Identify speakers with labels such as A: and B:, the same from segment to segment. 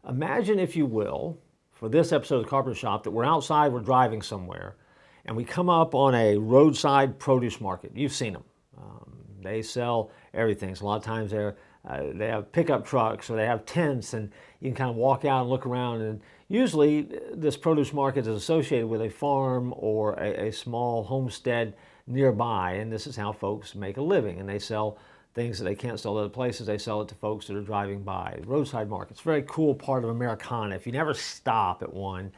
A: Imagine, if you will, for this episode of the Carpenter Shop, that we're outside, we're driving somewhere, and we come up on a roadside produce market. You've seen them. They sell everything. So a lot of times they have pickup trucks, or they have tents, and you can kind of walk out and look around. And usually this produce market is associated with a farm or a small homestead nearby, and this is how folks make a living. And they sell things that they can't sell other places. They sell it to folks that are driving by. Roadside markets, very cool part of Americana. If you never stop at one,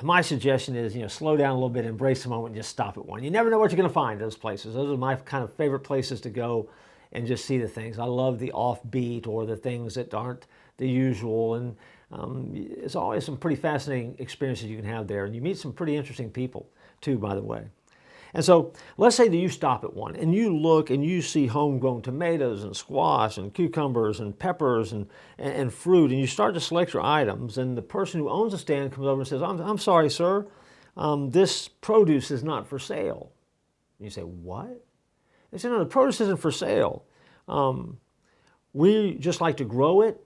A: my suggestion is, slow down a little bit, embrace the moment, and just stop at one. You never know what you're going to find in those places. Those are my kind of favorite places to go and just see the things. I love the offbeat, or the things that aren't the usual. And it's always some pretty fascinating experiences you can have there. And you meet some pretty interesting people too, by the way. And so let's say that you stop at one and you look and you see homegrown tomatoes and squash and cucumbers and peppers and fruit, and you start to select your items, and the person who owns the stand comes over and says, I'm sorry, sir, this produce is not for sale. And you say, what? They say, no, the produce isn't for sale. We just like to grow it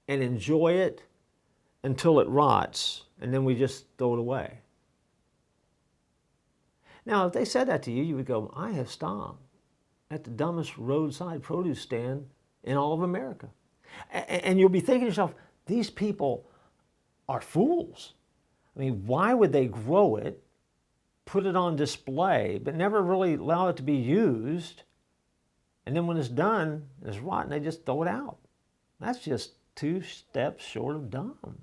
A: and enjoy it until it rots, and then we just throw it away. Now, if they said that to you, you would go, I have stopped at the dumbest roadside produce stand in all of America. And you'll be thinking to yourself, these people are fools. I mean, why would they grow it, put it on display, but never really allow it to be used? And then when it's done, it's rotten, they just throw it out. That's just 2 steps short of dumb.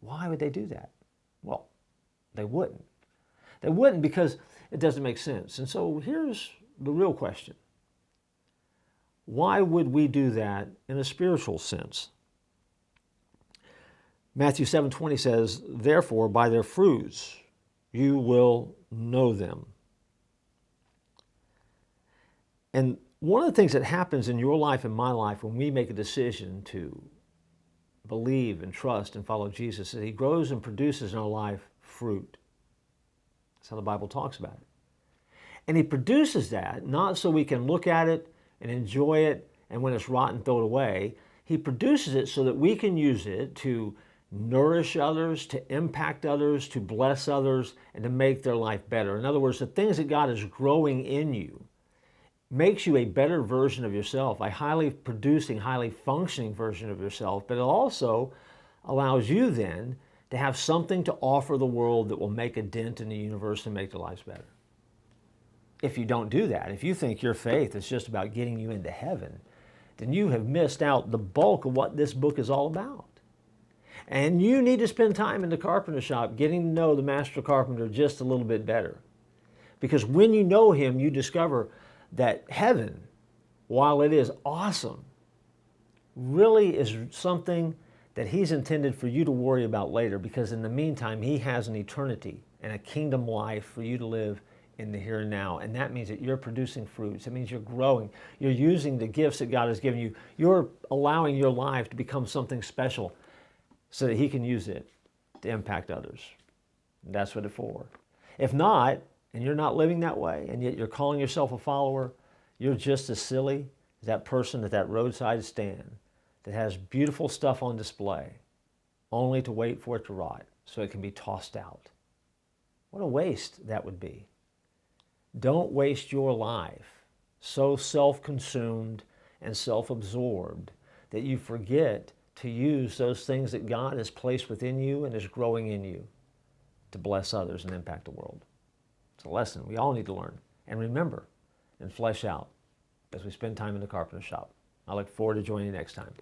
A: Why would they do that? Well, they wouldn't. They wouldn't, because it doesn't make sense. And so here's the real question. Why would we do that in a spiritual sense? Matthew 7:20 says, therefore, by their fruits you will know them. And one of the things that happens in your life and my life when we make a decision to believe and trust and follow Jesus is that He grows and produces in our life fruit. That's how the Bible talks about it. And He produces that not so we can look at it and enjoy it, and when it's rotten, throw it away. He produces it so that we can use it to nourish others, to impact others, to bless others, and to make their life better. In other words, the things that God is growing in you makes you a better version of yourself, a highly producing, highly functioning version of yourself, but it also allows you then to have something to offer the world that will make a dent in the universe and make their lives better. If you don't do that, if you think your faith is just about getting you into heaven, then you have missed out the bulk of what this book is all about. And you need to spend time in the Carpenter Shop getting to know the Master Carpenter just a little bit better. Because when you know Him, you discover that heaven, while it is awesome, really is something that He's intended for you to worry about later, because in the meantime, He has an eternity and a kingdom life for you to live in the here and now. And that means that you're producing fruits. It means you're growing. You're using the gifts that God has given you. You're allowing your life to become something special so that He can use it to impact others. And that's what it's for. If not, and you're not living that way, and yet you're calling yourself a follower, you're just as silly as that person at that roadside stand that has beautiful stuff on display, only to wait for it to rot so it can be tossed out. What a waste that would be. Don't waste your life so self-consumed and self-absorbed that you forget to use those things that God has placed within you and is growing in you to bless others and impact the world. It's a lesson we all need to learn and remember and flesh out as we spend time in the Carpenter Shop. I look forward to joining you next time.